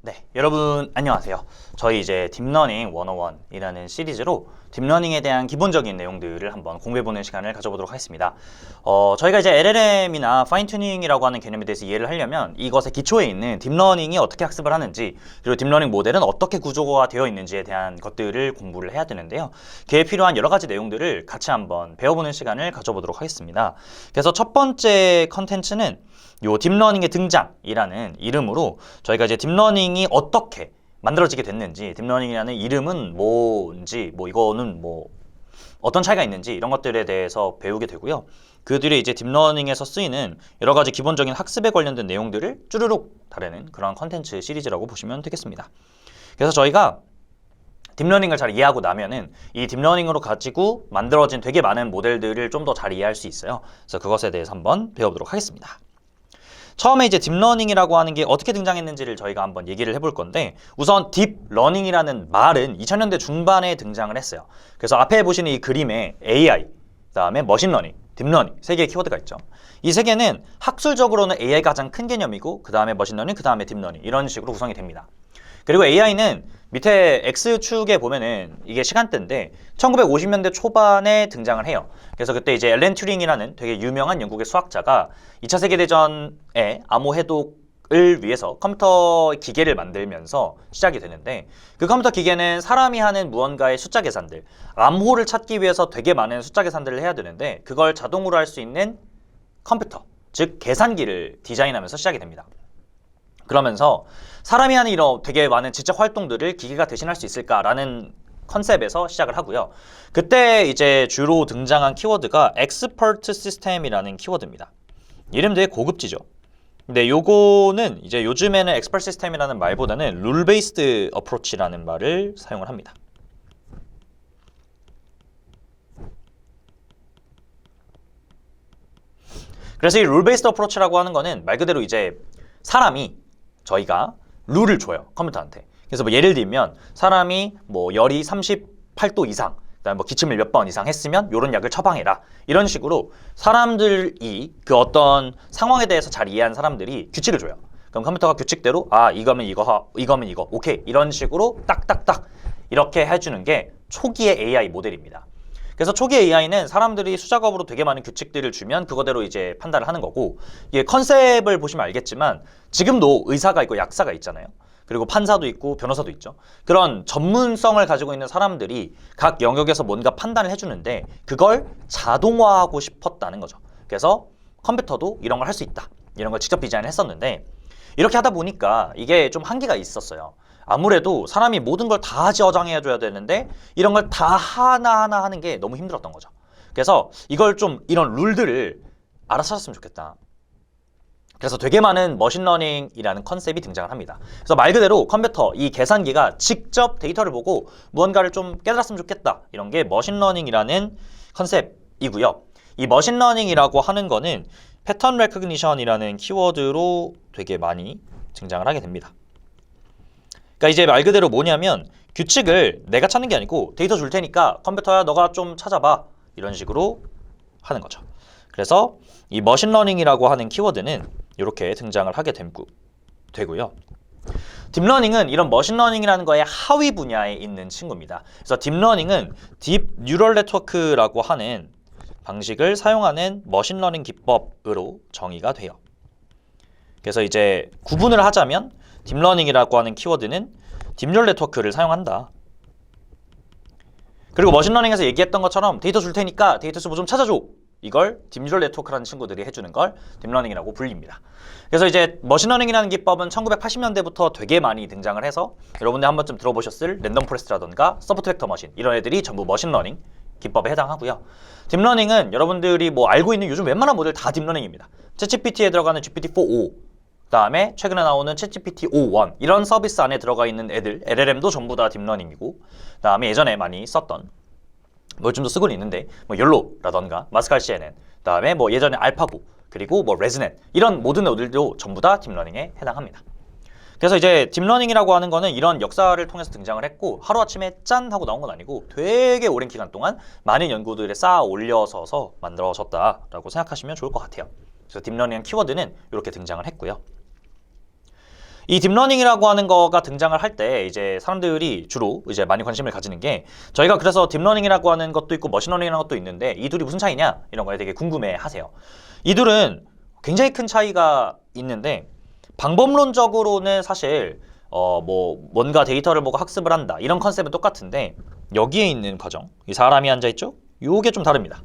네, 여러분 안녕하세요. 저희 이제 딥러닝 101이라는 시리즈로 딥러닝에 대한 기본적인 내용들을 한번 공부해보는 시간을 가져보도록 하겠습니다. 저희가 이제 LLM이나 파인튜닝이라고 하는 개념에 대해서 이해를 하려면 이것의 기초에 있는 딥러닝이 어떻게 학습을 하는지, 그리고 딥러닝 모델은 어떻게 구조가 되어 있는지에 대한 것들을 공부를 해야 되는데요. 그에 필요한 여러 가지 내용들을 같이 한번 배워보는 시간을 가져보도록 하겠습니다. 그래서 첫 번째 컨텐츠는 요 딥러닝의 등장이라는 이름으로 저희가 이제 딥러닝이 어떻게 만들어지게 됐는지, 딥러닝이라는 이름은 뭔지, 이거는 어떤 차이가 있는지 이런 것들에 대해서 배우게 되고요. 그 뒤에 이제 딥러닝에서 쓰이는 여러 가지 기본적인 학습에 관련된 내용들을 쭈루룩 다루는 그런 컨텐츠 시리즈라고 보시면 되겠습니다. 그래서 저희가 딥러닝을 잘 이해하고 나면은 이 딥러닝으로 가지고 만들어진 되게 많은 모델들을 좀 더 잘 이해할 수 있어요. 그래서 그것에 대해서 한번 배워보도록 하겠습니다. 처음에 이제 딥러닝이라고 하는 게 어떻게 등장했는지를 저희가 한번 얘기를 해볼 건데, 우선 딥러닝이라는 말은 2000년대 중반에 등장을 했어요. 그래서 앞에 보시는 이 그림에 AI, 그다음에 머신러닝, 딥러닝 세 개의 키워드가 있죠. 이 세 개는 학술적으로는 AI가 가장 큰 개념이고, 그 다음에 머신러닝, 그 다음에 딥러닝 이런 식으로 구성이 됩니다. 그리고 AI는 밑에 X축에 보면은 이게 시간대인데 1950년대 초반에 등장을 해요. 그래서 그때 이제 앨런 튜링이라는 되게 유명한 영국의 수학자가 2차 세계대전에 암호 해독을 위해서 컴퓨터 기계를 만들면서 시작이 되는데, 그 컴퓨터 기계는 사람이 하는 무언가의 숫자 계산들, 암호를 찾기 위해서 되게 많은 숫자 계산들을 해야 되는데 그걸 자동으로 할 수 있는 컴퓨터, 즉 계산기를 디자인하면서 시작이 됩니다. 그러면서 사람이 하는 이런 되게 많은 지적 활동들을 기계가 대신할 수 있을까라는 컨셉에서 시작을 하고요. 그때 이제 주로 등장한 키워드가 expert system이라는 키워드입니다. 이름 되게 고급지죠. 근데 요거는 이제 요즘에는 expert system이라는 말보다는 rule based approach라는 말을 사용을 합니다. 그래서 이 rule based approach라고 하는 거는 말 그대로 이제 사람이, 저희가 룰을 줘요, 컴퓨터한테. 그래서 예를 들면 사람이 열이 38도 이상, 그다음에 기침을 몇 번 이상 했으면 요런 약을 처방해라, 이런 식으로 사람들이 그 어떤 상황에 대해서 잘 이해한 사람들이 규칙을 줘요. 그럼 컴퓨터가 규칙대로 이거면 이거면 이거, 오케이, 이런 식으로 딱딱딱 이렇게 해주는 게 초기의 AI 모델입니다. 그래서 초기 AI는 사람들이 수작업으로 되게 많은 규칙들을 주면 그거대로 이제 판단을 하는 거고, 이게 컨셉을 보시면 알겠지만 지금도 의사가 있고 약사가 있잖아요. 그리고 판사도 있고 변호사도 있죠. 그런 전문성을 가지고 있는 사람들이 각 영역에서 뭔가 판단을 해주는데 그걸 자동화하고 싶었다는 거죠. 그래서 컴퓨터도 이런 걸 할 수 있다, 이런 걸 직접 디자인을 했었는데, 이렇게 하다 보니까 이게 좀 한계가 있었어요. 아무래도 사람이 모든 걸 다 저장해줘야 되는데 이런 걸 다 하나하나 하는 게 너무 힘들었던 거죠. 그래서 이걸 좀 이런 룰들을 알아서 찾았으면 좋겠다. 그래서 되게 많은 머신러닝이라는 컨셉이 등장을 합니다. 그래서 말 그대로 컴퓨터, 이 계산기가 직접 데이터를 보고 무언가를 좀 깨달았으면 좋겠다, 이런 게 머신러닝이라는 컨셉이고요. 이 머신러닝이라고 하는 거는 패턴 레코그니션이라는 키워드로 되게 많이 등장을 하게 됩니다. 그러니까 이제 말 그대로 뭐냐면 규칙을 내가 찾는 게 아니고 데이터 줄 테니까 컴퓨터야 너가 좀 찾아봐, 이런 식으로 하는 거죠. 그래서 이 머신러닝이라고 하는 키워드는 이렇게 등장을 하게 되고요. 딥러닝은 이런 머신러닝이라는 거의 하위 분야에 있는 친구입니다. 그래서 딥러닝은 딥 뉴럴 네트워크라고 하는 방식을 사용하는 머신러닝 기법으로 정의가 돼요. 그래서 이제 구분을 하자면 딥러닝이라고 하는 키워드는 딥뉴럴 네트워크를 사용한다. 그리고 머신러닝에서 얘기했던 것처럼 데이터 줄 테니까 데이터 좀 찾아줘, 이걸 딥뉴럴 네트워크라는 친구들이 해주는 걸 딥러닝이라고 불립니다. 그래서 이제 머신러닝이라는 기법은 1980년대부터 되게 많이 등장을 해서 여러분들 한 번쯤 들어보셨을 랜덤 포레스트라던가 서포트 벡터 머신, 이런 애들이 전부 머신러닝 기법에 해당하고요. 딥러닝은 여러분들이 알고 있는 요즘 웬만한 모델 다 딥러닝입니다. 챗GPT에 들어가는 GPT-4o, 그다음에 최근에 나오는 챗GPT-o1, 이런 서비스 안에 들어가 있는 애들, LLM도 전부 다 딥러닝이고, 그다음에 예전에 많이 썼던 요즘도 쓰고는 있는데 욜로라던가 마스칼 CNN, 그다음에 예전에 알파고, 그리고 레즈넷, 이런 모든 애들도 전부 다 딥러닝에 해당합니다. 그래서 이제 딥러닝이라고 하는 거는 이런 역사를 통해서 등장을 했고, 하루아침에 짠 하고 나온 건 아니고 되게 오랜 기간 동안 많은 연구들에 쌓아 올려서서 만들어졌다라고 생각하시면 좋을 것 같아요. 그래서 딥러닝 키워드는 이렇게 등장을 했고요. 이 딥러닝이라고 하는 거가 등장을 할 때 이제 사람들이 주로 이제 많이 관심을 가지는 게 저희가 그래서 딥러닝이라고 하는 것도 있고 머신러닝이라는 것도 있는데 이 둘이 무슨 차이냐 이런 거에 되게 궁금해 하세요. 이 둘은 굉장히 큰 차이가 있는데 방법론적으로는 사실 뭐 뭔가 데이터를 보고 학습을 한다 이런 컨셉은 똑같은데 여기에 있는 과정 이 사람이 앉아있죠? 요게 좀 다릅니다.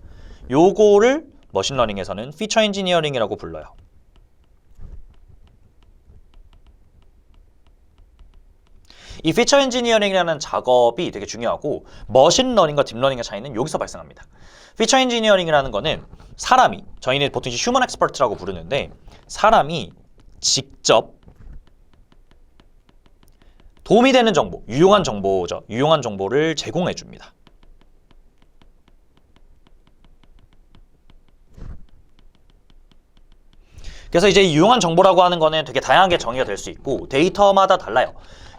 요거를 머신러닝에서는 피처 엔지니어링이라고 불러요. 이 피처 엔지니어링이라는 작업이 되게 중요하고 머신러닝과 딥러닝의 차이는 여기서 발생합니다. 피처 엔지니어링이라는 거는 사람이 저희는 보통 이제 휴먼 엑스퍼트라고 부르는데 사람이 직접 도움이 되는 정보, 유용한 정보죠. 유용한 정보를 제공해 줍니다. 그래서 이제 유용한 정보라고 하는 거는 되게 다양하게 정의가 될 수 있고 데이터마다 달라요.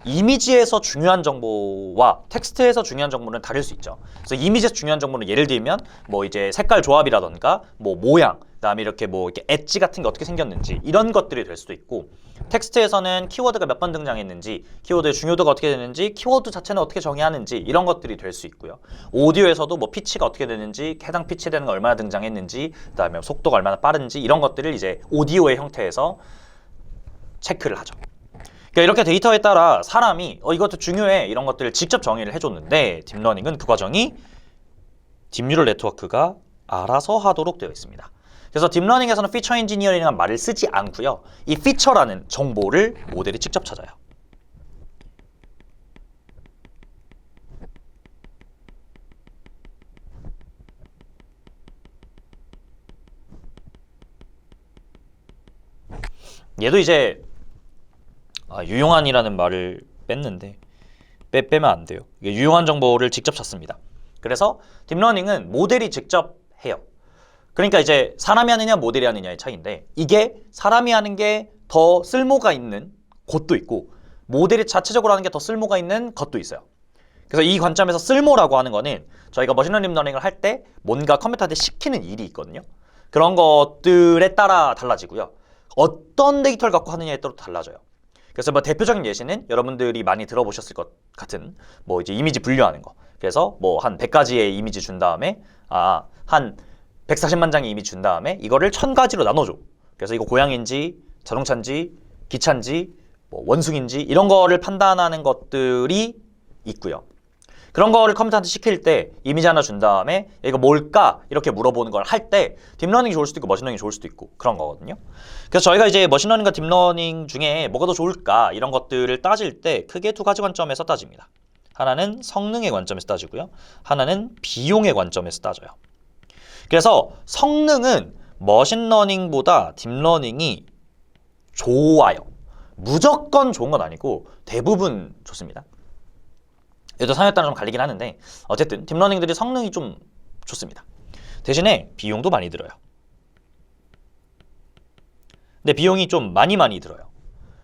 이미지에서 중요한 정보와 텍스트에서 중요한 정보는 다를 수 있죠. 그래서 이미지에서 중요한 정보는 예를 들면 뭐 이제 색깔 조합이라던가 뭐 모양, 그다음에 이렇게 뭐 이렇게 엣지 같은 게 어떻게 생겼는지 이런 것들이 될 수도 있고 텍스트에서는 키워드가 몇 번 등장했는지, 키워드의 중요도가 어떻게 되는지, 키워드 자체는 어떻게 정의하는지 이런 것들이 될 수 있고요. 오디오에서도 뭐 피치가 어떻게 되는지, 해당 피치 되는 거 얼마나 등장했는지, 그다음에 속도가 얼마나 빠른지 이런 것들을 이제 오디오의 형태에서 체크를 하죠. 그러니까 이렇게 데이터에 따라 사람이 이것도 중요해 이런 것들을 직접 정의를 해줬는데 딥러닝은 그 과정이 딥뉴럴 네트워크가 알아서 하도록 되어 있습니다. 그래서 딥러닝에서는 피처 엔지니어링이라는 말을 쓰지 않고요. 이 피처라는 정보를 모델이 직접 찾아요. 얘도 이제 유용한이라는 말을 뺐는데 빼면 안 돼요. 유용한 정보를 직접 찾습니다. 그래서 딥러닝은 모델이 직접 해요. 그러니까 이제 사람이 하느냐 모델이 하느냐의 차이인데 이게 사람이 하는 게 더 쓸모가 있는 곳도 있고 모델이 자체적으로 하는 게 더 쓸모가 있는 것도 있어요. 그래서 이 관점에서 쓸모라고 하는 거는 저희가 머신러닝 러닝을 할 때 뭔가 컴퓨터한테 시키는 일이 있거든요. 그런 것들에 따라 달라지고요. 어떤 데이터를 갖고 하느냐에 따라 달라져요. 그래서 뭐 대표적인 예시는 여러분들이 많이 들어보셨을 것 같은 뭐 이제 이미지 분류하는 거. 그래서 뭐 한 100가지의 이미지 준 다음에 한 140만 장의 이미지 준 다음에 이거를 1000가지로 나눠줘. 그래서 이거 고양인지 자동차인지 기차인지 뭐 원숭인지 이런 거를 판단하는 것들이 있고요. 그런 거를 컴퓨터한테 시킬 때 이미지 하나 준 다음에 이거 뭘까? 이렇게 물어보는 걸 할 때 딥러닝이 좋을 수도 있고 머신러닝이 좋을 수도 있고 그런 거거든요. 그래서 저희가 이제 머신러닝과 딥러닝 중에 뭐가 더 좋을까? 이런 것들을 따질 때 크게 두 가지 관점에서 따집니다. 하나는 성능의 관점에서 따지고요. 하나는 비용의 관점에서 따져요. 그래서 성능은 머신러닝보다 딥러닝이 좋아요. 무조건 좋은 건 아니고 대부분 좋습니다. 얘도 상황에 따라 좀 갈리긴 하는데 어쨌든 딥러닝들이 성능이 좀 좋습니다. 대신에 비용도 많이 들어요. 근데 비용이 좀 많이 들어요.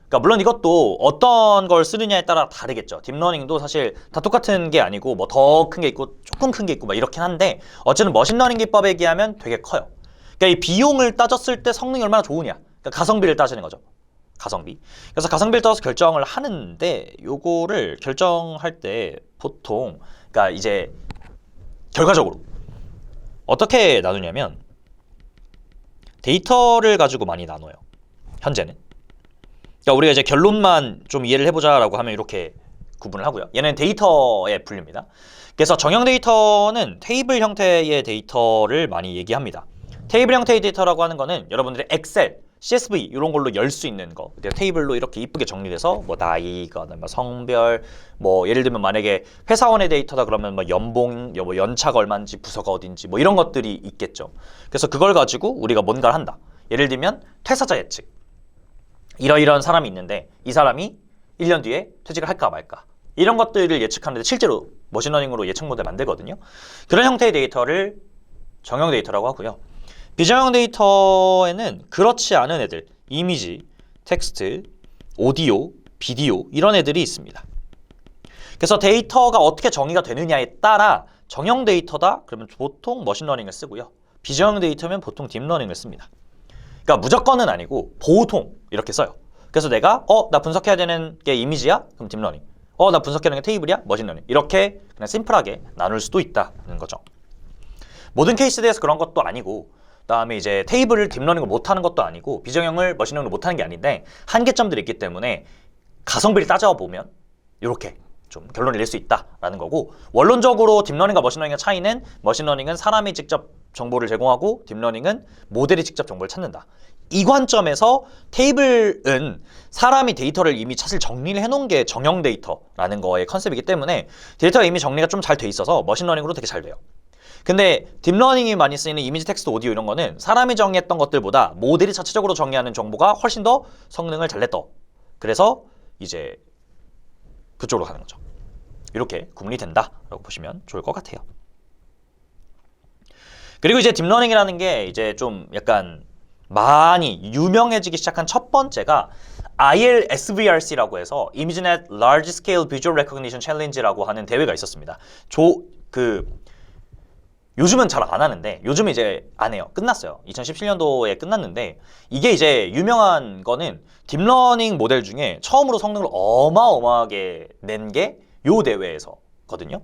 그러니까 물론 이것도 어떤 걸 쓰느냐에 따라 다르겠죠. 딥러닝도 사실 다 똑같은 게 아니고 뭐 더 큰 게 있고 조금 큰 게 있고 막 이렇긴 한데 어쨌든 머신러닝 기법에 비하면 되게 커요. 그러니까 이 비용을 따졌을 때 성능이 얼마나 좋으냐. 그러니까 가성비를 따지는 거죠. 가성비. 그래서 가성비를 따져서 결정을 하는데 요거를 결정할 때 보통 그러니까 이제 결과적으로 어떻게 나누냐면 데이터를 가지고 많이 나눠요. 현재는. 그러니까 우리가 이제 결론만 좀 이해를 해보자라고 하면 이렇게 구분을 하고요. 얘는 데이터에 분류입니다. 그래서 정형 데이터는 테이블 형태의 데이터를 많이 얘기합니다. 테이블 형태의 데이터라고 하는 거는 여러분들의 엑셀, CSV 이런 걸로 열 수 있는 거. 테이블로 이렇게 이쁘게 정리돼서 뭐 나이거나 뭐 성별, 뭐 예를 들면 만약에 회사원의 데이터다 그러면 뭐 연봉, 뭐 연차가 얼마인지, 부서가 어딘지 뭐 이런 것들이 있겠죠. 그래서 그걸 가지고 우리가 뭔가를 한다. 예를 들면 퇴사자 예측. 이러이러한 사람이 있는데 이 사람이 1년 뒤에 퇴직을 할까 말까. 이런 것들을 예측하는데 실제로 머신러닝으로 예측 모델 만들거든요. 그런 형태의 데이터를 정형 데이터라고 하고요. 비정형 데이터에는 그렇지 않은 애들, 이미지, 텍스트, 오디오, 비디오 이런 애들이 있습니다. 그래서 데이터가 어떻게 정의가 되느냐에 따라 정형 데이터다 그러면 보통 머신러닝을 쓰고요. 비정형 데이터면 보통 딥러닝을 씁니다. 그러니까 무조건은 아니고 보통 이렇게 써요. 그래서 내가 나 분석해야 되는 게 이미지야? 그럼 딥러닝. 나 분석해야 되는 게 테이블이야? 머신러닝. 이렇게 그냥 심플하게 나눌 수도 있다는 거죠. 모든 케이스에 대해서 그런 것도 아니고, 그다음에 이제 테이블을 딥러닝을 못하는 것도 아니고, 비정형을 머신러닝을 못하는 게 아닌데 한계점들이 있기 때문에 가성비를 따져보면 이렇게 좀 결론을 낼 수 있다라는 거고, 원론적으로 딥러닝과 머신러닝의 차이는 머신러닝은 사람이 직접 정보를 제공하고 딥러닝은 모델이 직접 정보를 찾는다. 이 관점에서 테이블은 사람이 데이터를 이미 사실 정리를 해놓은 게 정형 데이터라는 거의 컨셉이기 때문에 데이터가 이미 정리가 좀 잘 돼 있어서 머신러닝으로 되게 잘 돼요. 근데 딥러닝이 많이 쓰이는 이미지, 텍스트, 오디오 이런 거는 사람이 정의했던 것들보다 모델이 자체적으로 정의하는 정보가 훨씬 더 성능을 잘 냈다. 그래서 이제 그쪽으로 가는 거죠. 이렇게 구분이 된다라고 보시면 좋을 것 같아요. 그리고 이제 딥러닝이라는 게 이제 좀 약간 많이 유명해지기 시작한 첫 번째가 ILSVRC라고 해서 ImageNet Large Scale Visual Recognition Challenge라고 하는 대회가 있었습니다. 요즘은 잘 안 하는데, 요즘은 이제 안 해요. 끝났어요. 2017년도에 끝났는데, 이게 이제 유명한 거는 딥러닝 모델 중에 처음으로 성능을 어마어마하게 낸 게 요 대회에서거든요.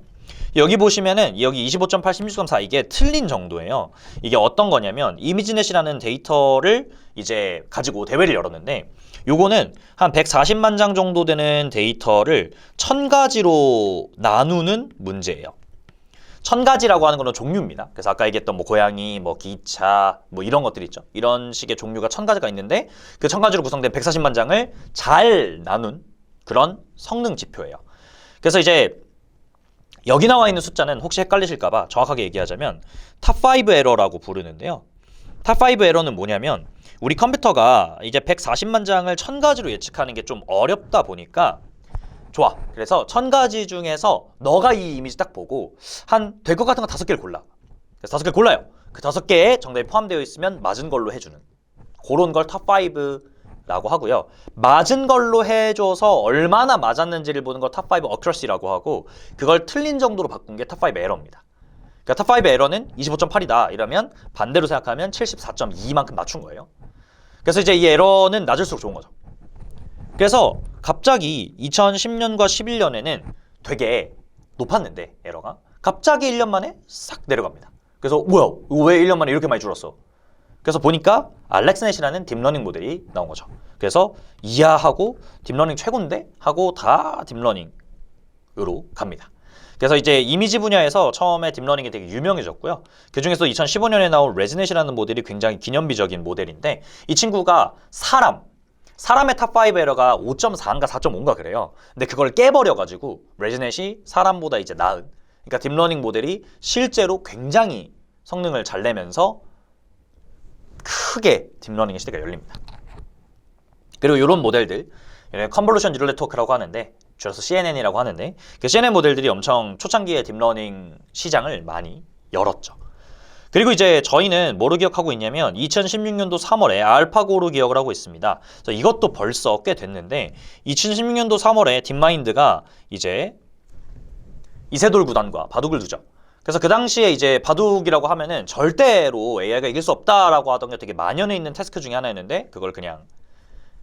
여기 보시면은 여기 25.8, 16.4 이게 틀린 정도예요. 이게 어떤 거냐면 이미지넷이라는 데이터를 이제 가지고 대회를 열었는데, 요거는 한 140만 장 정도 되는 데이터를 1000가지로 나누는 문제예요. 1000가지라고 하는 거는 종류입니다. 그래서 아까 얘기했던 뭐 고양이, 뭐 기차, 뭐 이런 것들 있죠. 이런 식의 종류가 1000가지가 있는데 그 1000가지로 구성된 140만 장을 잘 나눈 그런 성능 지표예요. 그래서 이제 여기 나와 있는 숫자는 혹시 헷갈리실까봐 정확하게 얘기하자면 탑5 에러라고 부르는데요. 탑5 에러는 뭐냐면 우리 컴퓨터가 이제 140만 장을 1000가지로 예측하는 게 좀 어렵다 보니까 좋아. 그래서 1000가지 중에서 너가 이 이미지 딱 보고 한 될 것 같은 거 5개를 골라. 그래서 5개 골라요. 그 5개에 정답이 포함되어 있으면 맞은 걸로 해주는 그런 걸 탑5라고 하고요. 맞은 걸로 해줘서 얼마나 맞았는지를 보는 걸 탑5 어큐러시라고 하고, 그걸 틀린 정도로 바꾼 게 탑5 에러입니다. 그러니까 탑5 에러는 25.8이다 이러면 반대로 생각하면 74.2만큼 맞춘 거예요. 그래서 이제 이 에러는 낮을수록 좋은 거죠. 그래서 갑자기 2010년과 11년에는 되게 높았는데 에러가 갑자기 1년 만에 싹 내려갑니다. 그래서 뭐야? 이거 왜 1년 만에 이렇게 많이 줄었어? 그래서 보니까 알렉스넷이라는 딥러닝 모델이 나온 거죠. 그래서 이하하고 딥러닝 최고인데 하고 다 딥러닝으로 갑니다. 그래서 이제 이미지 분야에서 처음에 딥러닝이 되게 유명해졌고요. 그 중에서 2015년에 나온 레즈넷이라는 모델이 굉장히 기념비적인 모델인데, 이 친구가 사람의 탑5 에러가 5.4인가 4.5인가 그래요. 근데 그걸 깨버려가지고 레즈넷이 사람보다 이제 나은, 그러니까 딥러닝 모델이 실제로 굉장히 성능을 잘 내면서 크게 딥러닝의 시대가 열립니다. 그리고 이런 모델들, 컨볼루션 뉴럴 네트워크라고 하는데, 줄여서 CNN이라고 하는데, 그 CNN 모델들이 엄청 초창기에 딥러닝 시장을 많이 열었죠. 그리고 이제 저희는 뭐로 기억하고 있냐면 2016년도 3월에 알파고로 기억을 하고 있습니다. 그래서 이것도 벌써 꽤 됐는데 2016년도 3월에 딥마인드가 이제 이세돌 구단과 바둑을 두죠. 그래서 그 당시에 이제 바둑이라고 하면은 절대로 AI가 이길 수 없다라고 하던 게 되게 만연해 있는 태스크 중에 하나였는데, 그걸 그냥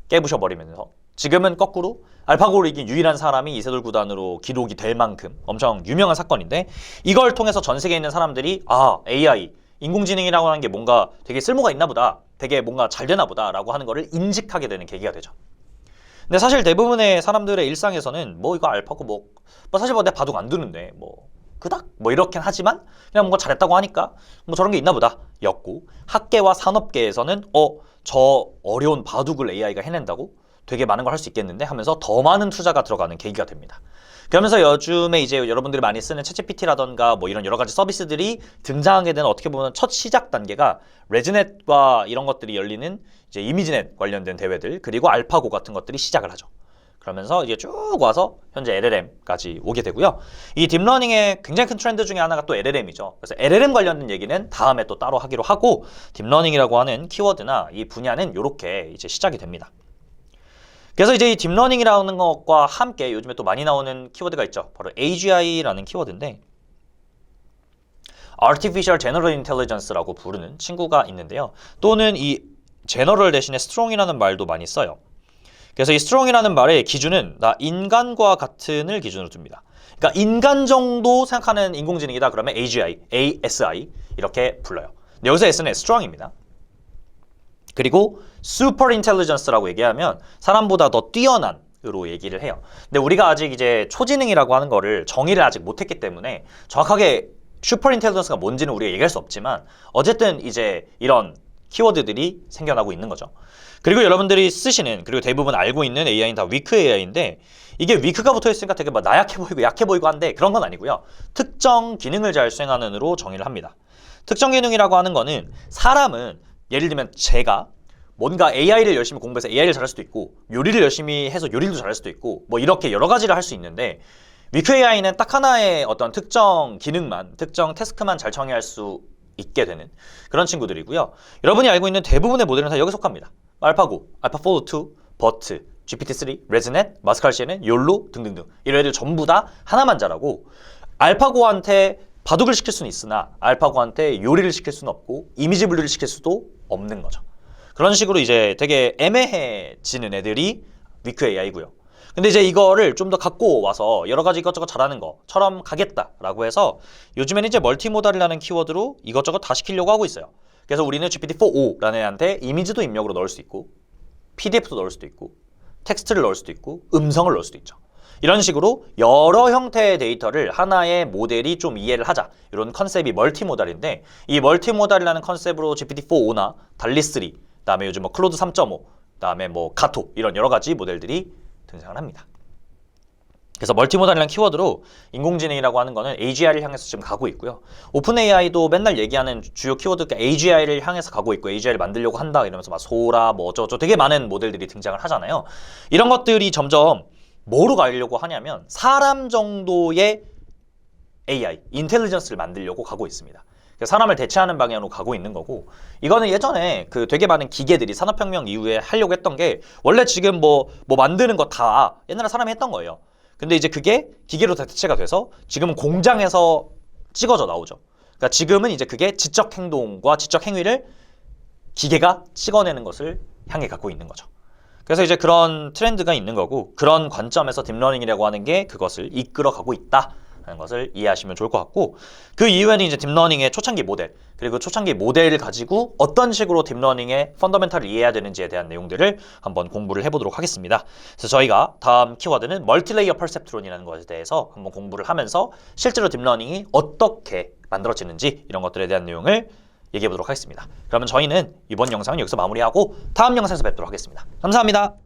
깨부셔버리면서 지금은 거꾸로 알파고를 이긴 유일한 사람이 이세돌 구단으로 기록이 될 만큼 엄청 유명한 사건인데, 이걸 통해서 전 세계에 있는 사람들이 AI, 인공지능이라고 하는 게 뭔가 되게 쓸모가 있나 보다, 되게 뭔가 잘 되나 보다 라고 하는 거를 인식하게 되는 계기가 되죠. 근데 사실 대부분의 사람들의 일상에서는 뭐 이거 알파고 뭐 사실 뭐 내가 바둑 안 두는데 뭐 그닥 뭐 이렇긴 하지만 그냥 뭔가 잘했다고 하니까 뭐 저런 게 있나 보다 였고, 학계와 산업계에서는 저 어려운 바둑을 AI가 해낸다고? 되게 많은 걸 할 수 있겠는데 하면서 더 많은 투자가 들어가는 계기가 됩니다. 그러면서 요즘에 이제 여러분들이 많이 쓰는 챗GPT라던가 뭐 이런 여러 가지 서비스들이 등장하게 되는, 어떻게 보면 첫 시작 단계가 레즈넷과 이런 것들이 열리는 이제 이미지넷 관련된 대회들, 그리고 알파고 같은 것들이 시작을 하죠. 그러면서 이제 쭉 와서 현재 LLM까지 오게 되고요. 이 딥러닝의 굉장히 큰 트렌드 중에 하나가 또 LLM이죠. 그래서 LLM 관련된 얘기는 다음에 또 따로 하기로 하고, 딥러닝이라고 하는 키워드나 이 분야는 이렇게 이제 시작이 됩니다. 그래서 이제 이 딥러닝이라는 것과 함께 요즘에 또 많이 나오는 키워드가 있죠. 바로 AGI라는 키워드인데, Artificial General Intelligence라고 부르는 친구가 있는데요. 또는 이 제너럴 대신에 스트롱이라는 말도 많이 써요. 그래서 이 strong이라는 말의 기준은 나 인간과 같은을 기준으로 둡니다. 그러니까 인간 정도 생각하는 인공지능이다 그러면 ASI 이렇게 불러요. 근데 여기서 S는 strong입니다. 그리고 super intelligence라고 얘기하면 사람보다 더 뛰어난으로 얘기를 해요. 근데 우리가 아직 이제 초지능이라고 하는 거를 정의를 아직 못했기 때문에 정확하게 super intelligence가 뭔지는 우리가 얘기할 수 없지만 어쨌든 이제 이런 키워드들이 생겨나고 있는 거죠. 그리고 여러분들이 쓰시는 그리고 대부분 알고 있는 AI는 다 weak AI인데 이게 weak가 붙어 있으니까 되게 막 나약해 보이고 약해 보이고 한데 그런 건 아니고요. 특정 기능을 잘 수행하는 으로 정의를 합니다. 특정 기능이라고 하는 거는 사람은 예를 들면 제가 뭔가 AI를 열심히 공부해서 AI를 잘할 수도 있고 요리를 열심히 해서 요리도 잘할 수도 있고 뭐 이렇게 여러 가지를 할 수 있는데 weak AI는 딱 하나의 어떤 특정 기능만, 특정 태스크만 잘 정의할 수 있게 되는 그런 친구들이고요. 여러분이 알고 있는 대부분의 모델은 다 여기 속합니다. 알파고, 알파폴로2, 버트, GPT-3, 레즈넷, 마스칼 CNN, 욜로 등등등 이런 애들 전부 다 하나만 잘하고 알파고한테 바둑을 시킬 수는 있으나 알파고한테 요리를 시킬 수는 없고 이미지 분류를 시킬 수도 없는 거죠. 그런 식으로 이제 되게 애매해지는 애들이 weak AI고요. 근데 이제 이거를 좀 더 갖고 와서 여러 가지 이것저것 잘하는 것처럼 가겠다라고 해서 요즘에는 이제 멀티모달이라는 키워드로 이것저것 다 시키려고 하고 있어요. 그래서 우리는 GPT-4o라는 애한테 이미지도 입력으로 넣을 수 있고 PDF도 넣을 수도 있고 텍스트를 넣을 수도 있고 음성을 넣을 수도 있죠. 이런 식으로 여러 형태의 데이터를 하나의 모델이 좀 이해를 하자. 이런 컨셉이 멀티모달인데 이 멀티모달이라는 컨셉으로 GPT-4o나 달리3 그다음에 요즘 뭐 클로드 3.5 그다음에 뭐 가토 이런 여러 가지 모델들이 등장을 합니다. 그래서 멀티모달이라는 키워드로 인공지능이라고 하는 거는 AGI를 향해서 지금 가고 있고요. 오픈 AI도 맨날 얘기하는 주요 키워드가 AGI를 향해서 가고 있고 AGI를 만들려고 한다 이러면서 막 소라 뭐 어쩌고 되게 많은 모델들이 등장을 하잖아요. 이런 것들이 점점 뭐로 가려고 하냐면 사람 정도의 AI, 인텔리전스를 만들려고 가고 있습니다. 사람을 대체하는 방향으로 가고 있는 거고 이거는 예전에 그 되게 많은 기계들이 산업혁명 이후에 하려고 했던 게 원래 지금 뭐 만드는 거 다 옛날에 사람이 했던 거예요. 근데 이제 그게 기계로 다 대체가 돼서 지금은 공장에서 찍어져 나오죠. 그러니까 지금은 이제 그게 지적 행동과 지적 행위를 기계가 찍어내는 것을 향해 갖고 있는 거죠. 그래서 이제 그런 트렌드가 있는 거고 그런 관점에서 딥러닝이라고 하는 게 그것을 이끌어가고 있다. 하는 것을 이해하시면 좋을 것 같고 그 이후에는 이제 딥러닝의 초창기 모델 그리고 초창기 모델을 가지고 어떤 식으로 딥러닝의 펀더멘탈을 이해해야 되는지에 대한 내용들을 한번 공부를 해보도록 하겠습니다. 그래서 저희가 다음 키워드는 멀티레이어 퍼셉트론이라는 것에 대해서 한번 공부를 하면서 실제로 딥러닝이 어떻게 만들어지는지 이런 것들에 대한 내용을 얘기해 보도록 하겠습니다. 그러면 저희는 이번 영상은 여기서 마무리하고 다음 영상에서 뵙도록 하겠습니다. 감사합니다.